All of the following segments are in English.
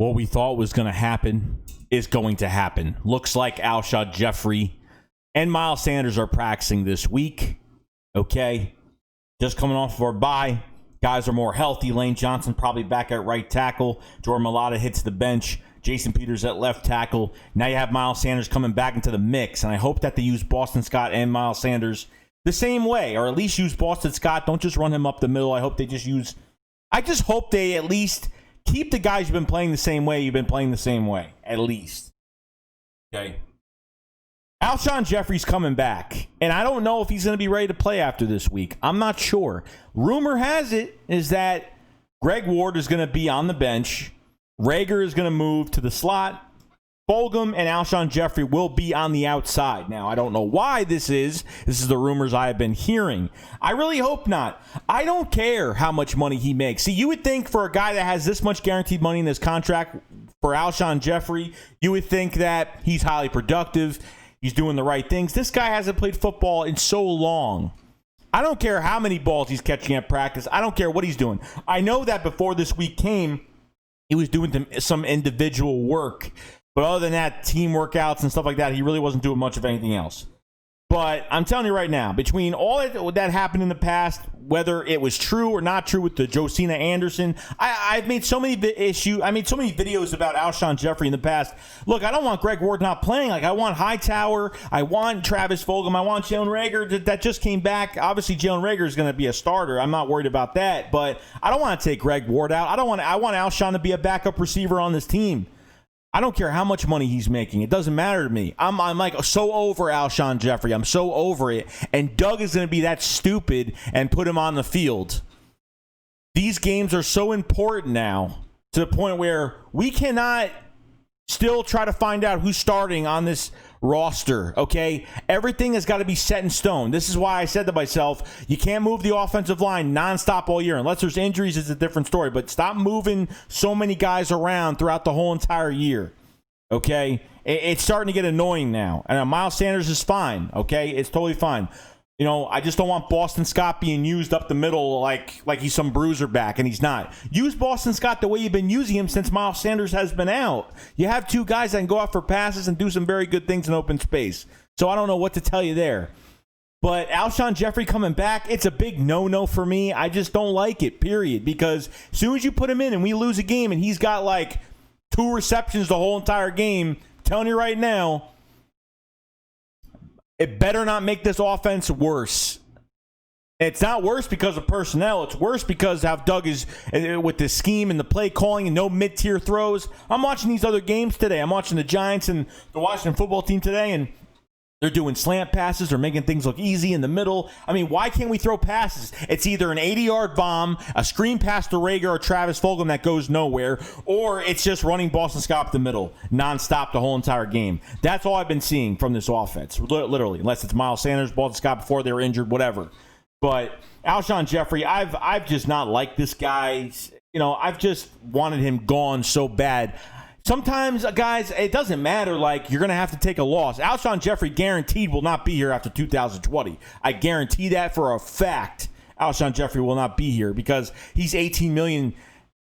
What we thought was going to happen is going to happen. Looks like Alshon Jeffery and Miles Sanders are practicing this week. Okay. Just coming off of our bye. Guys are more healthy. Lane Johnson probably back at right tackle. Jordan Mailata hits the bench. Jason Peters at left tackle. Now you have Miles Sanders coming back into the mix. And I hope that they use Boston Scott and Miles Sanders the same way. Or at least use Boston Scott. Don't just run him up the middle. I just hope they at least keep the guys you've been playing the same way. You've been playing the same way. At least. Okay. Alshon Jeffery's coming back, and I don't know if he's going to be ready to play after this week. I'm not sure. Rumor has it is that Greg Ward is going to be on the bench. Reagor is going to move to the slot. Fulgham and Alshon Jeffery will be on the outside. Now, I don't know why this is. This is the rumors I have been hearing. I really hope not. I don't care how much money he makes. See, you would think for a guy that has this much guaranteed money in his contract, for Alshon Jeffery, you would think that he's highly productive. He's doing the right things. This guy hasn't played football in so long. I don't care how many balls he's catching at practice. I don't care what he's doing. I know that before this week came, he was doing some individual work. But other than that, team workouts and stuff like that, he really wasn't doing much of anything else. But I'm telling you right now, between all that happened in the past, whether it was true or not true with the Josina Anderson, I've made so many videos about Alshon Jeffery in the past. Look, I don't want Greg Ward not playing. Like, I want Hightower, I want Travis Fulgham, I want Jalen Reagor that just came back. Obviously, Jalen Reagor is going to be a starter. I'm not worried about that. But I don't want to take Greg Ward out. I want Alshon to be a backup receiver on this team. I don't care how much money he's making. It doesn't matter to me. I'm like so over Alshon Jeffery. I'm so over it. And Doug is going to be that stupid and put him on the field. These games are so important now to the point where we cannot still try to find out who's starting on this roster, okay? Everything has got to be set in stone. This is why I said to myself, you can't move the offensive line nonstop all year. Unless there's injuries, it's a different story. But stop moving so many guys around throughout the whole entire year, okay? It's starting to get annoying now. And Miles Sanders is fine, okay? It's totally fine. You know, I just don't want Boston Scott being used up the middle like he's some bruiser back, and he's not. Use Boston Scott the way you've been using him since Miles Sanders has been out. You have two guys that can go out for passes and do some very good things in open space. So I don't know what to tell you there. But Alshon Jeffery coming back, it's a big no-no for me. I just don't like it, period. Because as soon as you put him in and we lose a game and he's got like 2 receptions the whole entire game, I'm telling you right now, it better not make this offense worse. It's not worse because of personnel. It's worse because how Doug is with the scheme and the play calling and no mid-tier throws. I'm watching these other games today. I'm watching the Giants and the Washington football team today, and they're doing slant passes. They're making things look easy in the middle. I mean, why can't we throw passes? It's either an 80-yard bomb, a screen pass to Reagor or Travis Fulgham that goes nowhere, or it's just running Boston Scott up the middle nonstop the whole entire game. That's all I've been seeing from this offense, literally, unless it's Miles Sanders, Boston Scott before they were injured, whatever. But Alshon Jeffery, I've just not liked this guy. You know, I've just wanted him gone so bad. Sometimes, guys, it doesn't matter. Like, you're going to have to take a loss. Alshon Jeffery guaranteed will not be here after 2020. I guarantee that for a fact. Alshon Jeffery will not be here because he's $18 million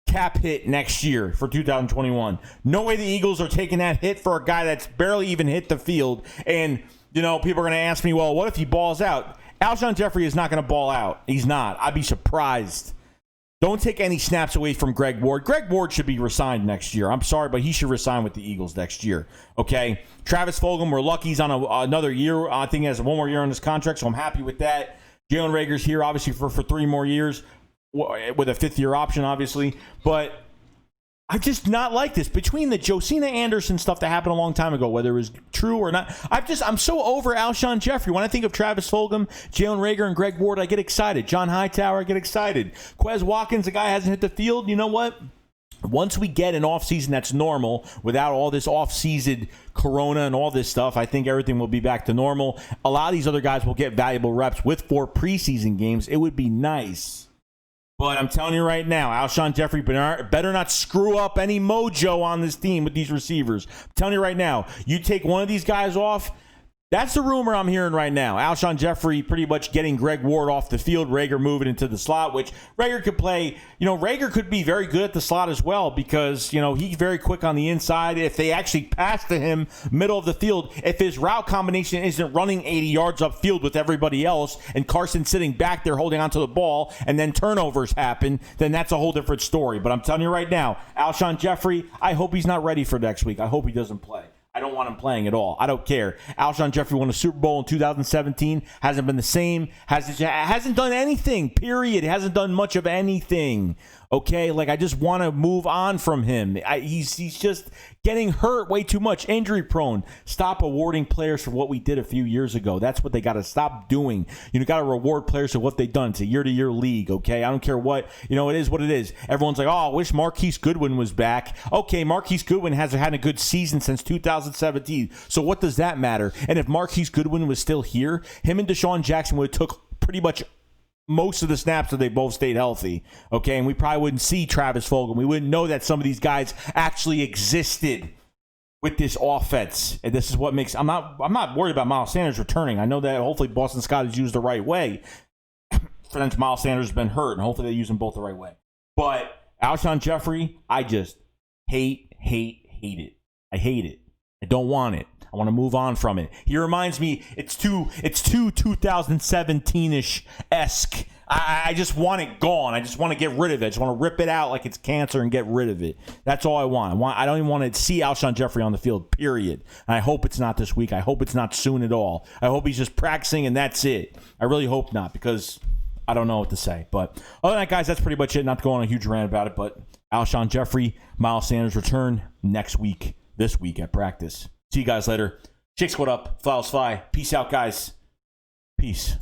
cap hit next year for 2021. No way the Eagles are taking that hit for a guy that's barely even hit the field. And, you know, people are going to ask me, well, what if he balls out? Alshon Jeffery is not going to ball out. He's not. I'd be surprised. Don't take any snaps away from Greg Ward. Greg Ward should be re-signed next year. I'm sorry, but he should re-sign with the Eagles next year. Okay? Travis Fulgham, we're lucky he's on another year. I think he has 1 more year on his contract, so I'm happy with that. Jalen Reagor's here, obviously, for 3 more years with a 5th-year option, obviously. But I just not like this. Between the Josina Anderson stuff that happened a long time ago, whether it was true or not, I'm so over Alshon Jeffery. When I think of Travis Fulgham, Jalen Reagor, and Greg Ward, I get excited. John Hightower, I get excited. Quez Watkins, the guy hasn't hit the field. You know what? Once we get an offseason that's normal, without all this offseason corona and all this stuff, I think everything will be back to normal. A lot of these other guys will get valuable reps with 4 preseason games. It would be nice. But I'm telling you right now, Alshon Jeffery better not screw up any mojo on this team with these receivers. I'm telling you right now, you take one of these guys off, That's the rumor I'm hearing right now. Alshon Jeffery pretty much getting Greg Ward off the field. Reagor moving into the slot, which Reagor could play. Reagor could be very good at the slot as well because, he's very quick on the inside. If they actually pass to him middle of the field, if his route combination isn't running 80 yards upfield with everybody else and Carson sitting back there holding onto the ball and then turnovers happen, then that's a whole different story. But I'm telling you right now, Alshon Jeffery, I hope he's not ready for next week. I hope he doesn't play. I don't want him playing at all. I don't care. Alshon Jeffery won a Super Bowl in 2017. Hasn't been the same. Hasn't done anything, period. Hasn't done much of anything. Okay? I just want to move on from him. He's just getting hurt way too much. Injury prone. Stop awarding players for what we did a few years ago. That's what they got to stop doing. You got to reward players for what they've done. It's a year-to-year league, okay? I don't care what. It is what it is. Everyone's like, oh, I wish Marquise Goodwin was back. Okay, Marquise Goodwin hasn't had a good season since 2017. So what does that matter? And if Marquise Goodwin was still here, him and Deshaun Jackson would have took pretty much most of the snaps that they both stayed healthy, okay? And we probably wouldn't see Travis Fulgham. We wouldn't know that some of these guys actually existed with this offense. And this is what makes... I'm not worried about Miles Sanders returning. I know that hopefully Boston Scott is used the right way. Since Miles Sanders has been hurt, and hopefully they use them both the right way. But Alshon Jeffery, I just hate it. I hate it. I don't want it. I want to move on from it. He reminds me, it's too 2017-ish-esque. I just want it gone. I just want to get rid of it. I just want to rip it out like it's cancer and get rid of it. That's all I want. I don't even want to see Alshon Jeffery on the field, period. And I hope it's not this week. I hope it's not soon at all. I hope he's just practicing and that's it. I really hope not because I don't know what to say. But other than that, guys, that's pretty much it. Not to go on a huge rant about it, but Alshon Jeffery, Miles Sanders return this week at practice. See you guys later. Shake Squad up. Flyers fly. Peace out, guys. Peace.